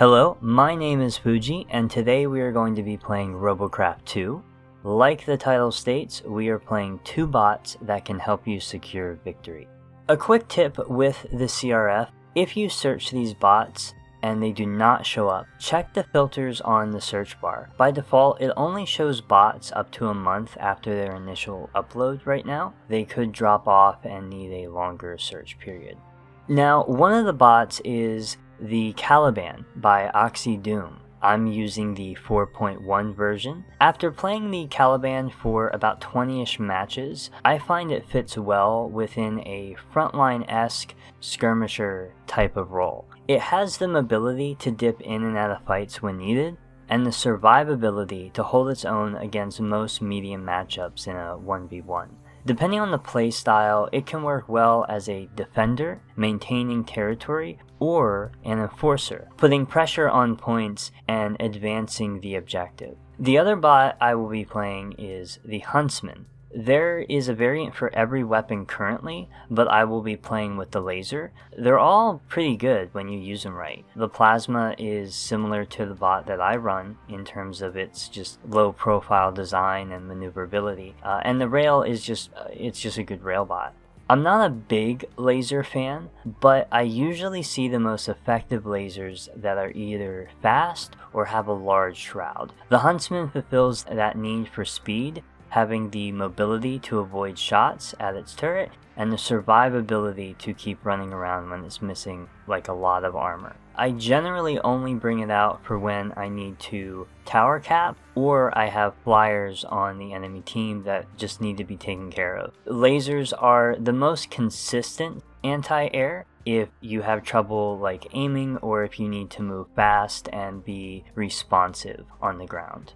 Hello, my name is Fuji, and today we are going to be playing Robocraft 2. Like the title states, we are playing two bots that can help you secure victory. A quick tip with the CRF, if you search these bots and they do not show up, check the filters on the search bar. By default, it only shows bots up to a month after their initial upload right now. They could drop off and need a longer search period. Now, one of the bots is the Kaliban by OXxzyDoOM. I'm using the 4.1 version. After playing the Kaliban for about 20-ish matches, I find it fits well within a frontline-esque skirmisher type of role. It has the mobility to dip in and out of fights when needed, and the survivability to hold its own against most medium matchups in a 1v1. Depending on the playstyle, it can work well as a defender, maintaining territory, or an enforcer, putting pressure on points and advancing the objective. The other bot I will be playing is the Huntsman. There is a variant for every weapon currently, but I will be playing with the laser. They're all pretty good when you use them right. The plasma is similar to the bot that I run in terms of its just low profile design and maneuverability. And the rail is it's just a good rail bot. I'm not a big laser fan, but I usually see the most effective lasers that are either fast or have a large shroud. The Huntsman fulfills that need for speed, having the mobility to avoid shots at its turret, and the survivability to keep running around when it's missing like a lot of armor. I generally only bring it out for when I need to tower cap, or I have flyers on the enemy team that just need to be taken care of. Lasers are the most consistent anti-air if you have trouble like aiming, or if you need to move fast and be responsive on the ground.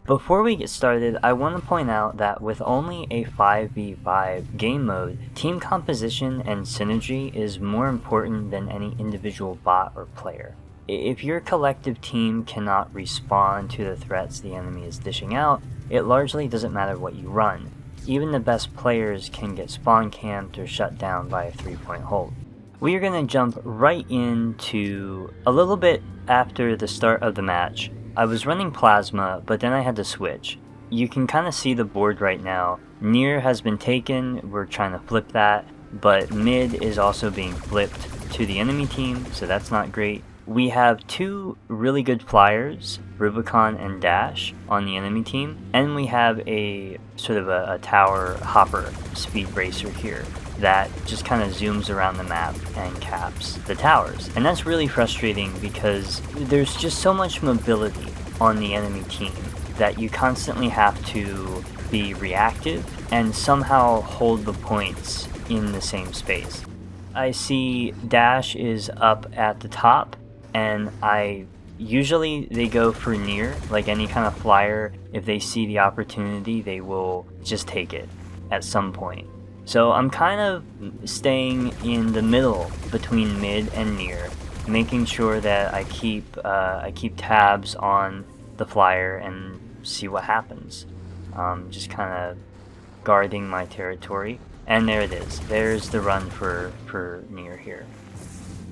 Before we get started, I want to point out that with only a 5v5 game mode, team composition and synergy is more important than any individual bot or player. If your collective team cannot respond to the threats the enemy is dishing out, it largely doesn't matter what you run. Even the best players can get spawn camped or shut down by a 3-point hold. We are going to jump right into a little bit after the start of the match. I was running plasma, but then I had to switch. You can kind of see the board right now. Near has been taken, we're trying to flip that, but mid is also being flipped to the enemy team, so that's not great. We have two really good flyers, Rubicon and Dash, on the enemy team, and we have a sort of a tower hopper speed racer here that just kind of zooms around the map and caps the towers. And that's really frustrating because there's just so much mobility on the enemy team that you constantly have to be reactive and somehow hold the points in the same space. I see Dash is up at the top, and usually they go for near, like any kind of flyer. If they see the opportunity, they will just take it at some point. So I'm kind of staying in the middle between mid and near, making sure that I keep tabs on the flyer and see what happens. Just kind of guarding my territory. And there it is. There's the run for near here.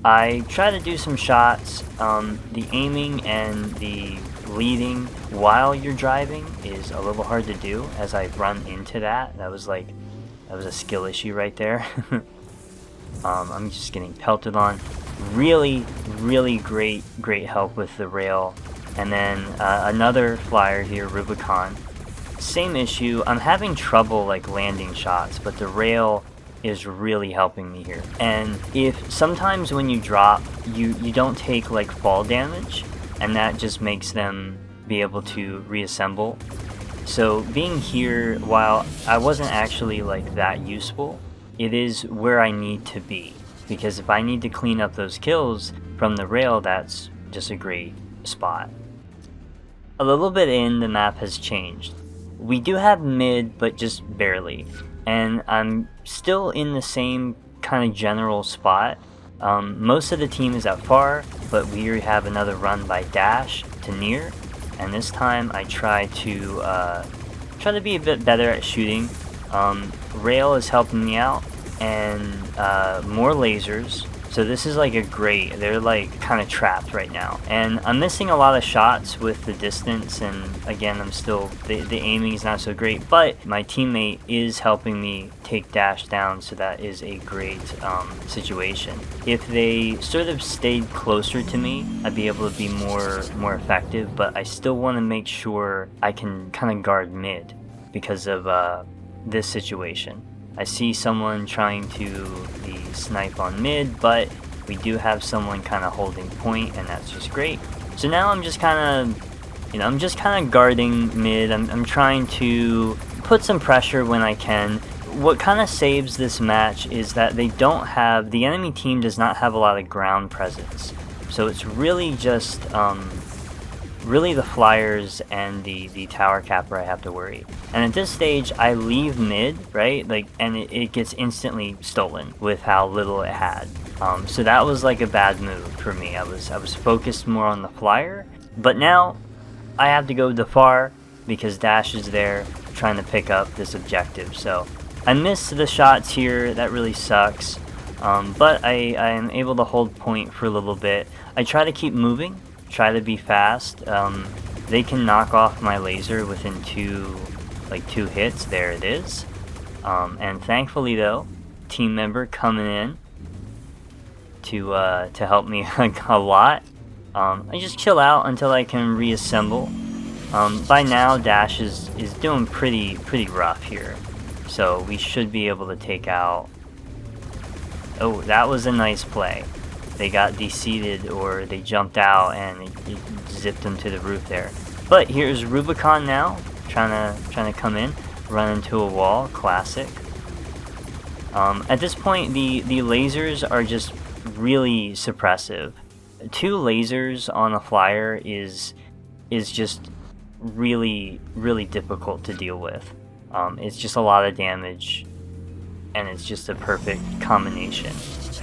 I try to do some shots. The aiming and the leading while you're driving is a little hard to do, as I've run into that. That was a skill issue right there. I'm just getting pelted on. Really great help with the rail. And then another flyer here, Rubicon. Same issue. I'm having trouble like landing shots, but the rail is really helping me here. And if sometimes when you drop, you don't take like fall damage, and that just makes them be able to reassemble. So being here, while I wasn't actually like that useful, it is where I need to be, because if I need to clean up those kills from the rail, that's just a great spot. A little bit in, the map has changed. We do have mid, but just barely, and I'm still in the same kind of general spot. Most of the team is at far, but we have another run by Dash to near. And this time I try to be a bit better at shooting. Rail is helping me out, and more lasers, So this is like they're like kind of trapped right now. And I'm missing a lot of shots with the distance, and again, the aiming is not so great, but my teammate is helping me take Dash down, so that is a great situation. If they sort of stayed closer to me, I'd be able to be more effective, but I still want to make sure I can kind of guard mid because of this situation. I see someone trying to snipe on mid, but we do have someone kind of holding point, and that's just great. So now I'm just kind of guarding mid. I'm trying to put some pressure when I can. What kind of saves this match is that the enemy team does not have a lot of ground presence. So it's really just really the flyers and the tower capper I have to worry. And at this stage, I leave mid, right? And it gets instantly stolen with how little it had. So that was like a bad move for me. I was focused more on the flyer, but now I have to go to far because Dash is there trying to pick up this objective. So I missed the shots here. That really sucks. But I am able to hold point for a little bit. I try to keep moving. Try to be fast. They can knock off my laser within two hits. There it is. And thankfully though, team member coming in to help me a lot. I just chill out until I can reassemble. By now Dash is doing pretty rough here, so we should be able to take out. Oh, that was a nice play. They got de-seated, or they jumped out and it zipped them to the roof there. But here's Rubicon now, trying to come in, run into a wall. Classic. At this point, the lasers are just really suppressive. 2 lasers on a flyer is just really difficult to deal with. It's just a lot of damage, and it's just a perfect combination.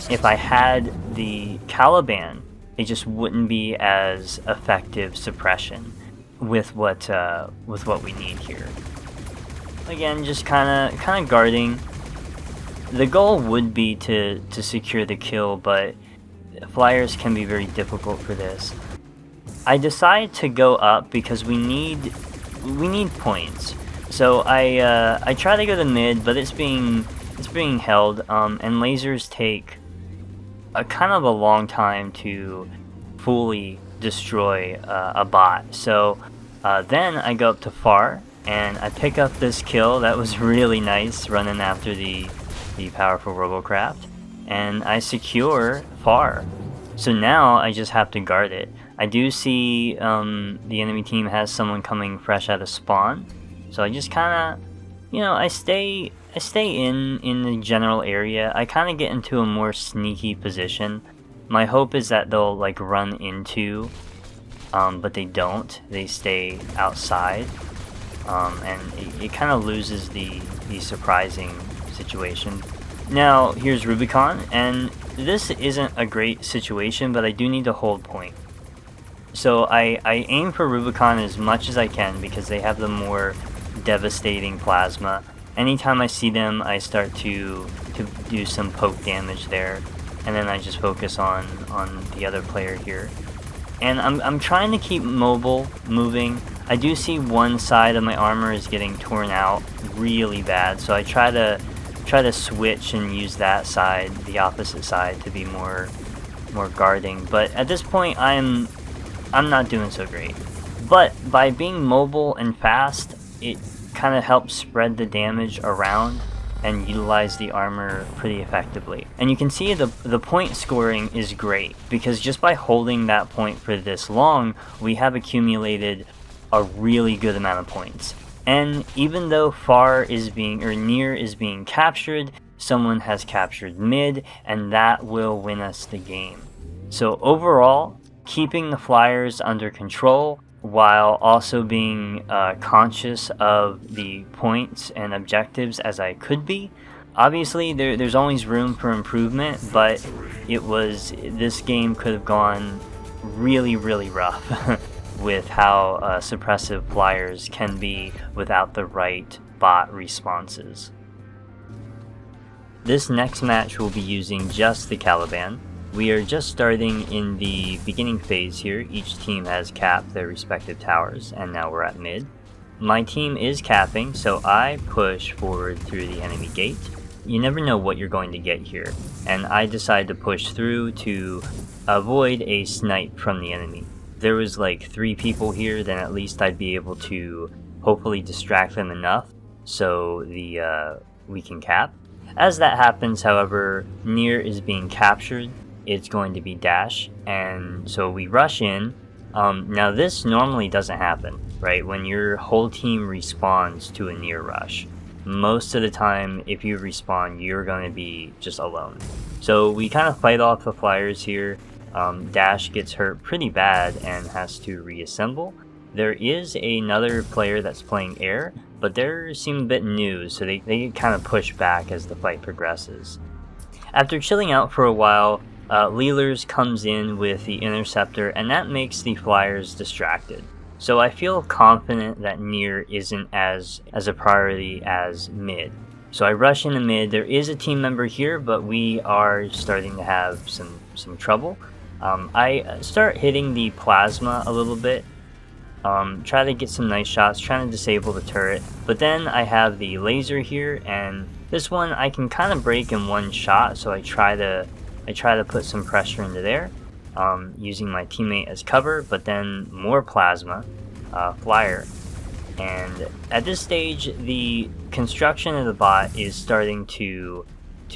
If I had the Kaliban, it just wouldn't be as effective suppression with what we need here. Again, just kind of guarding. The goal would be to secure the kill, but flyers can be very difficult for this. I decided to go up because we need points. So I try to go to mid, but it's being held, and lasers take a kind of a long time to fully destroy a bot. So then I go up to far and I pick up this kill. That was really nice, running after the powerful Robocraft, and I secure far. So now I just have to guard it. I do see the enemy team has someone coming fresh out of spawn, so I just kind of, I stay in the general area. I kind of get into a more sneaky position. My hope is that they'll run into, but they don't. They stay outside, and it kind of loses the surprising situation. Now here's Rubicon, and this isn't a great situation, but I do need to hold point. So I aim for Rubicon as much as I can because they have the more devastating plasma. Anytime I see them, I start to do some poke damage there, and then I just focus on the other player here. And I'm trying to keep mobile, moving. I do see one side of my armor is getting torn out really bad, so I try to switch and use that side, the opposite side, to be more guarding. But at this point, I'm not doing so great. But by being mobile and fast, it kind of helps spread the damage around and utilize the armor pretty effectively. And you can see the point scoring is great, because just by holding that point for this long, we have accumulated a really good amount of points. And even though near is being captured, someone has captured mid, and that will win us the game. So overall, keeping the flyers under control while also being conscious of the points and objectives as I could be. Obviously, there's always room for improvement, but this game could have gone really rough with how suppressive flyers can be without the right bot responses. This next match will be using just the Kaliban. We are just starting in the beginning phase here. Each team has capped their respective towers, and now we're at mid. My team is capping, so I push forward through the enemy gate. You never know what you're going to get here, and I decide to push through to avoid a snipe from the enemy. If there was like 3 people here, then at least I'd be able to hopefully distract them enough so we can cap. As that happens, however, Near is being captured. It's going to be dash, and so we rush in. Now this normally doesn't happen, right? When your whole team respawns to a Near rush, most of the time if you respawn, you're going to be just alone. So we kind of fight off the flyers here. Dash gets hurt pretty bad and has to reassemble. There is another player that's playing air, but they seem a bit new, so they kind of push back as the fight progresses. After chilling out for a while, Leelers comes in with the Interceptor, and that makes the flyers distracted. So I feel confident that Near isn't as a priority as mid. So I rush into mid. There is a team member here, but we are starting to have some trouble. I start hitting the plasma a little bit. Try to get some nice shots, trying to disable the turret. But then I have the laser here, and this one I can kind of break in one shot, so I try to put some pressure into there, using my teammate as cover, but then more plasma, flyer. And at this stage, the construction of the bot is starting to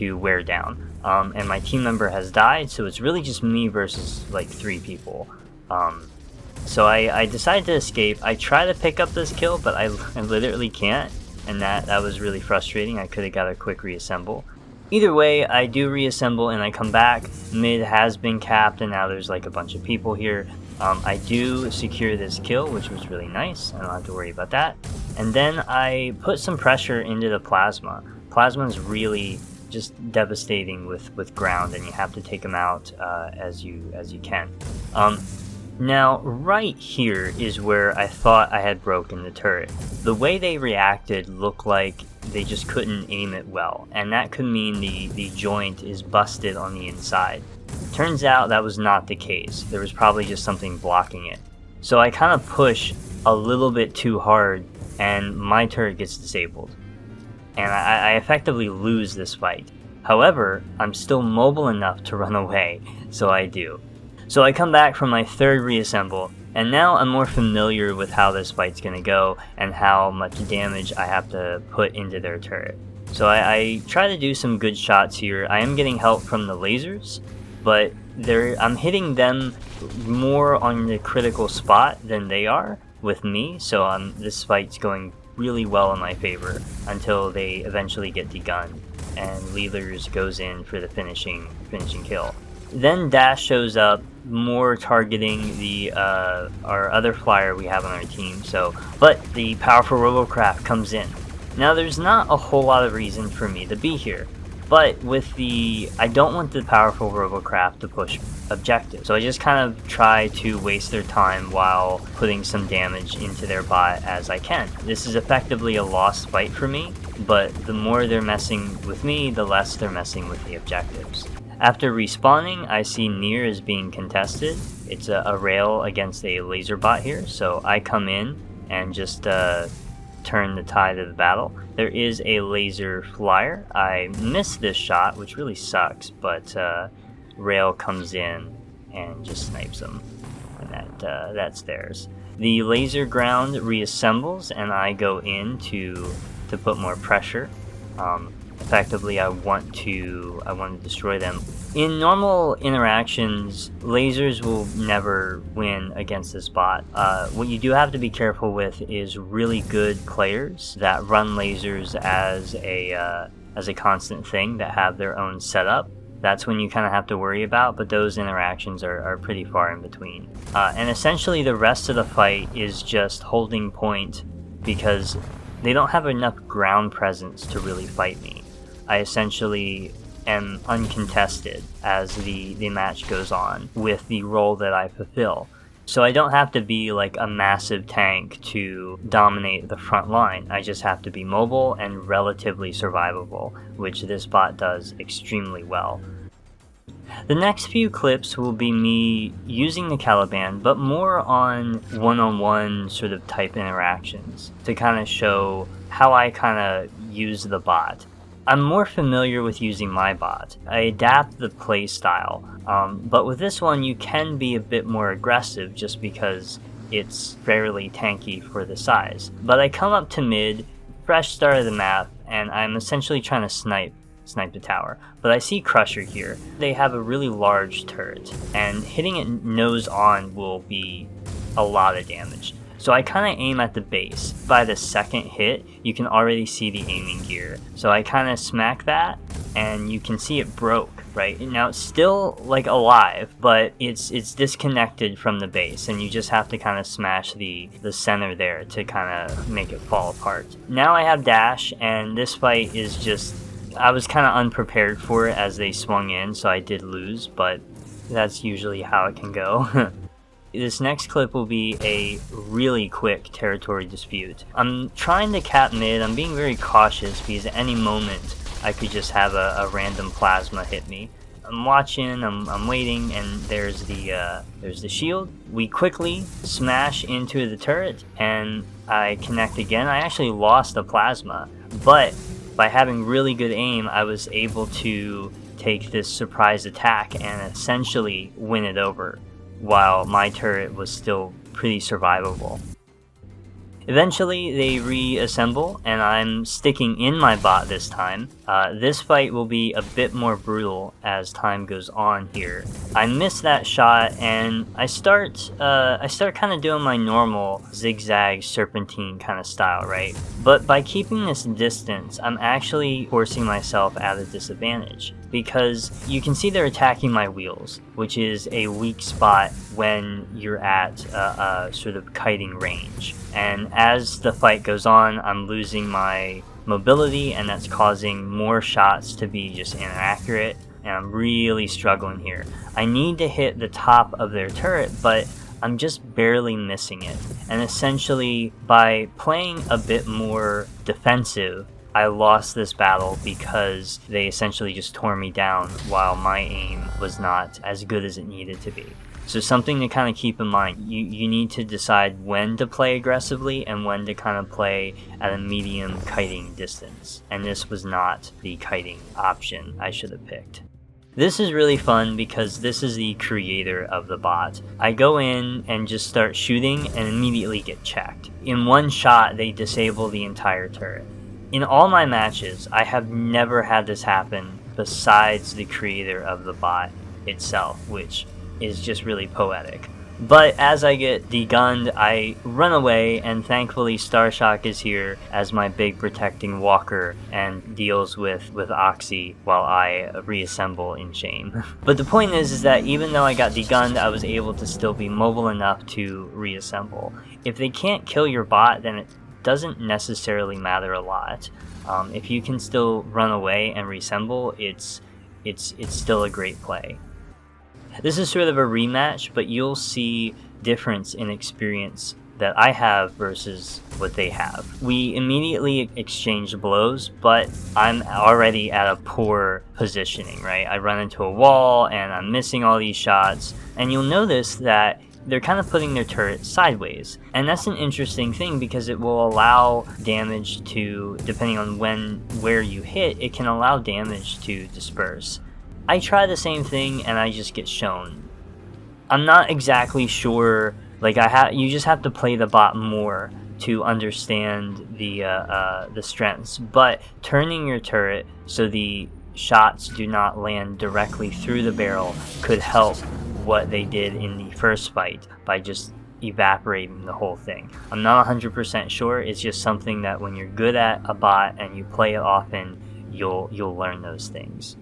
wear down, and my team member has died, so it's really just me versus like 3 people. So I decided to escape. I try to pick up this kill, but I literally can't, and that was really frustrating. I could have got a quick reassemble. Either way, I do reassemble and I come back. Mid has been capped, and now there's like a bunch of people here. I do secure this kill, which was really nice. I don't have to worry about that. And then I put some pressure into the plasma. Plasma is really just devastating with ground, and you have to take them out as you can. Now, right here is where I thought I had broken the turret. The way they reacted looked like they just couldn't aim it well, and that could mean the joint is busted on the inside. Turns out that was not the case. There was probably just something blocking it. So I kind of push a little bit too hard, and my turret gets disabled. And I effectively lose this fight. However, I'm still mobile enough to run away, so I do. So I come back from my 3rd reassemble, and now I'm more familiar with how this fight's gonna go and how much damage I have to put into their turret. So I try to do some good shots here. I am getting help from the lasers, but I'm hitting them more on the critical spot than they are with me, so this fight's going really well in my favor until they eventually get degunned, and Leelers goes in for the finishing kill. Then Dash shows up, more targeting the our other flyer we have on our team. But the powerful Robocraft comes in. Now there's not a whole lot of reason for me to be here, but I don't want the powerful Robocraft to push objectives, so I just kind of try to waste their time while putting some damage into their bot as I can. This is effectively a lost fight for me, but the more they're messing with me, the less they're messing with the objectives. After respawning, I see Near is being contested. It's a rail against a laser bot here, so I come in and just turn the tide of the battle. There is a laser flyer. I missed this shot, which really sucks, but rail comes in and just snipes them, and that's theirs. The laser ground reassembles, and I go in to put more pressure. Effectively, I want to destroy them. In normal interactions, lasers will never win against this bot. What you do have to be careful with is really good players that run lasers as a constant thing, that have their own setup. That's when you kind of have to worry about, but those interactions are pretty far in between. And essentially the rest of the fight is just holding point, because they don't have enough ground presence to really fight me. I essentially am uncontested as the match goes on with the role that I fulfill. So I don't have to be like a massive tank to dominate the front line. I just have to be mobile and relatively survivable, which this bot does extremely well. The next few clips will be me using the Kaliban, but more on one-on-one sort of type interactions to kind of show how I kind of use the bot. I'm more familiar with using my bot. I adapt the play style, but with this one you can be a bit more aggressive just because it's fairly tanky for the size. But I come up to mid, fresh start of the map, and I'm essentially trying to snipe the tower. But I see Crusher here. They have a really large turret, and hitting it nose on will be a lot of damage. So I kind of aim at the base. By the second hit, you can already see the aiming gear. So I kind of smack that, and you can see it broke, right? Now it's still like alive, but it's disconnected from the base, and you just have to kind of smash the center there to kind of make it fall apart. Now I have dash, and this fight is just, I was kind of unprepared for it as they swung in, so I did lose, but that's usually how it can go. This next clip will be a really quick territory dispute. I'm trying to cap mid. I'm being very cautious because at any moment I could just have a random plasma hit me. I'm watching, I'm waiting, and there's the shield. We quickly smash into the turret, and I connect again. I actually lost the plasma, but by having really good aim, I was able to take this surprise attack and essentially win it over, while my turret was still pretty survivable. Eventually they reassemble, and I'm sticking in my bot this time. This fight will be a bit more brutal as time goes on here. I miss that shot, and I start kind of doing my normal zigzag serpentine kind of style, right? But by keeping this distance, I'm actually forcing myself at a disadvantage, because you can see they're attacking my wheels, which is a weak spot when you're at a sort of kiting range. And as the fight goes on, I'm losing my mobility, and that's causing more shots to be just inaccurate, and I'm really struggling here. I need to hit the top of their turret, but I'm just barely missing it. And essentially, by playing a bit more defensive, I lost this battle because they essentially just tore me down while my aim was not as good as it needed to be. So something to kind of keep in mind, you need to decide when to play aggressively and when to kind of play at a medium kiting distance. And this was not the kiting option I should have picked. This is really fun because this is the creator of the bot. I go in and just start shooting and immediately get checked. In one shot, they disable the entire turret. In all my matches, I have never had this happen besides the creator of the bot itself, which is just really poetic. But as I get degunned, I run away, and thankfully Starshock is here as my big protecting walker and deals with OXxzy while I reassemble in shame. But the point is that even though I got degunned, I was able to still be mobile enough to reassemble. If they can't kill your bot, then it doesn't necessarily matter a lot. If you can still run away and reassemble, it's still a great play. This is sort of a rematch, but you'll see difference in experience that I have versus what they have. We immediately exchange blows, but I'm already at a poor positioning, right? I run into a wall and I'm missing all these shots, and you'll notice that they're kind of putting their turret sideways. And that's an interesting thing because it will allow damage to, depending on where you hit, it can allow damage to disperse. I try the same thing and I just get shown. I'm not exactly sure, like you just have to play the bot more to understand the strengths, but turning your turret so the shots do not land directly through the barrel could help what they did in the first fight by just evaporating the whole thing. I'm not 100% sure, it's just something that when you're good at a bot and you play it often, you'll learn those things.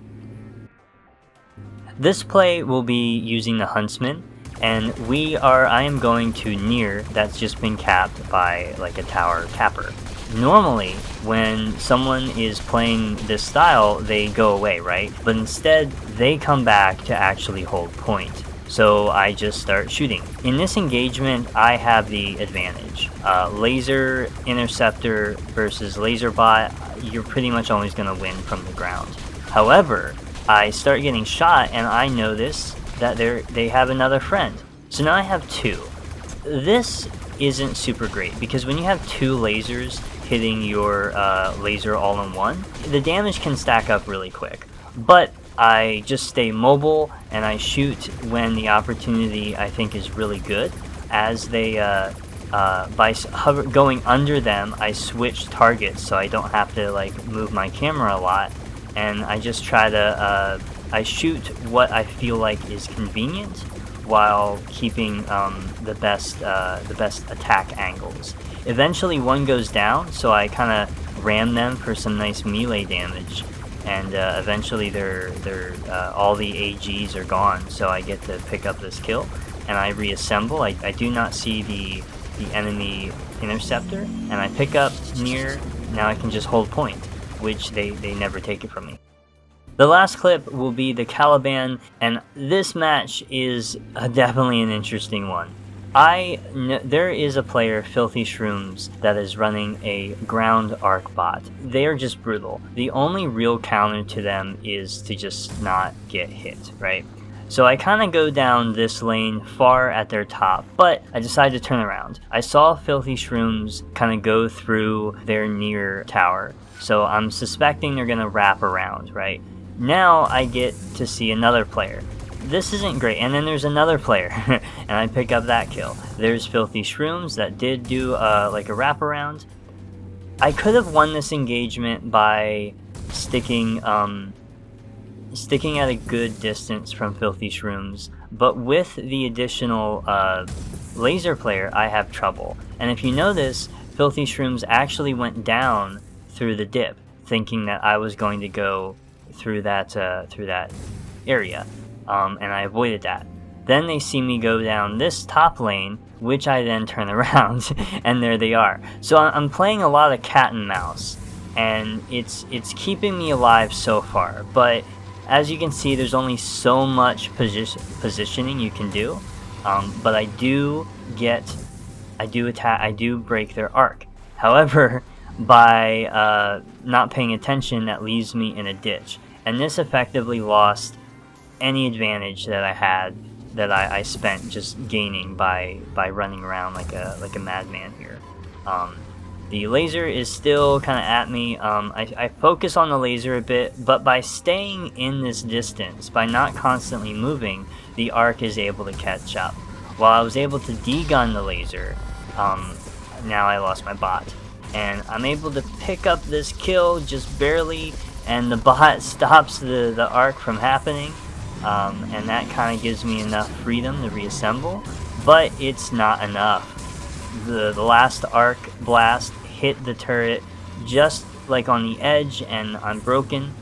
This play will be using the Huntsman, and I am going to near that's just been capped by like a tower capper. Normally, when someone is playing this style, they go away, right? But instead, they come back to actually hold point. So I just start shooting. In this engagement, I have the advantage. Laser Interceptor versus Laser Bot, you're pretty much always going to win from the ground. However, I start getting shot, and I notice that they have another friend. So now I have 2. This isn't super great, because when you have 2 lasers hitting your laser all in one, the damage can stack up really quick. But I just stay mobile, and I shoot when the opportunity I think is really good. As they, by going under them, I switch targets so I don't have to like move my camera a lot, and I just try to, I shoot what I feel like is convenient while keeping the best attack angles. Eventually one goes down, so I kind of ram them for some nice melee damage, and eventually all the AGs are gone, so I get to pick up this kill, and I reassemble. I do not see the enemy interceptor, and I pick up near. Now I can just hold point, which they never take it from me. The last clip will be the Kaliban, and this match is definitely an interesting one. There is a player, Filthy Shrooms, that is running a ground arc bot. They are just brutal. The only real counter to them is to just not get hit, right? So I kind of go down this lane far at their top, but I decided to turn around. I saw Filthy Shrooms kind of go through their near tower, so I'm suspecting they're going to wrap around, right? Now I get to see another player. This isn't great, and then there's another player, and I pick up that kill. There's Filthy Shrooms that did do like a wraparound. I could have won this engagement by sticking at a good distance from Filthy Shrooms, but with the additional laser player, I have trouble. And if you notice, Filthy Shrooms actually went down through the dip, thinking that I was going to go through that area, and I avoided that. Then they see me go down this top lane, which I then turn around, and there they are. So I'm playing a lot of cat and mouse, and it's keeping me alive so far, but as you can see, there's only so much positioning you can do, but I do break their arc. However, by not paying attention, that leaves me in a ditch, and this effectively lost any advantage that I had, that I spent just gaining by running around like a madman here. The laser is still kind of at me. I focus on the laser a bit, but by staying in this distance, by not constantly moving, the arc is able to catch up. While I was able to degun the laser, now I lost my bot. And I'm able to pick up this kill just barely, and the bot stops the arc from happening, and that kind of gives me enough freedom to reassemble, but it's not enough. The last arc blast hit the turret just like on the edge, and I'm broken.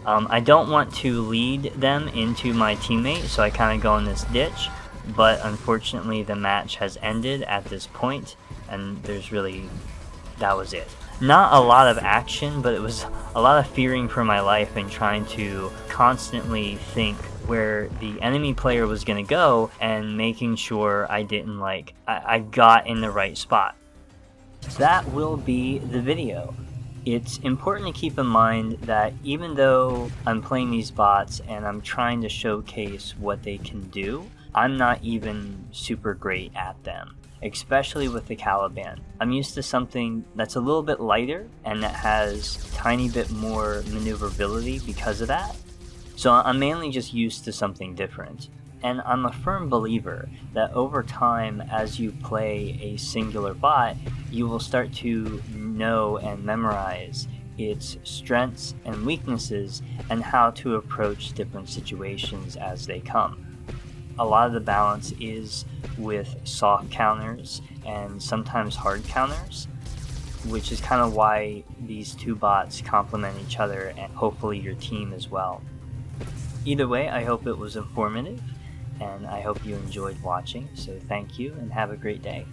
I don't want to lead them into my teammate, so I kind of go in this ditch, but unfortunately the match has ended at this point, and that was it. Not a lot of action, but it was a lot of fearing for my life and trying to constantly think where the enemy player was going to go, and making sure I didn't I got in the right spot. That will be the video. It's important to keep in mind that even though I'm playing these bots and I'm trying to showcase what they can do, I'm not even super great at them, especially with the Kaliban. I'm used to something that's a little bit lighter and that has a tiny bit more maneuverability because of that. So I'm mainly just used to something different. And I'm a firm believer that over time, as you play a singular bot, you will start to know and memorize its strengths and weaknesses and how to approach different situations as they come. A lot of the balance is with soft counters and sometimes hard counters, which is kind of why these two bots complement each other, and hopefully your team as well. Either way, I hope it was informative, and I hope you enjoyed watching, so thank you and have a great day.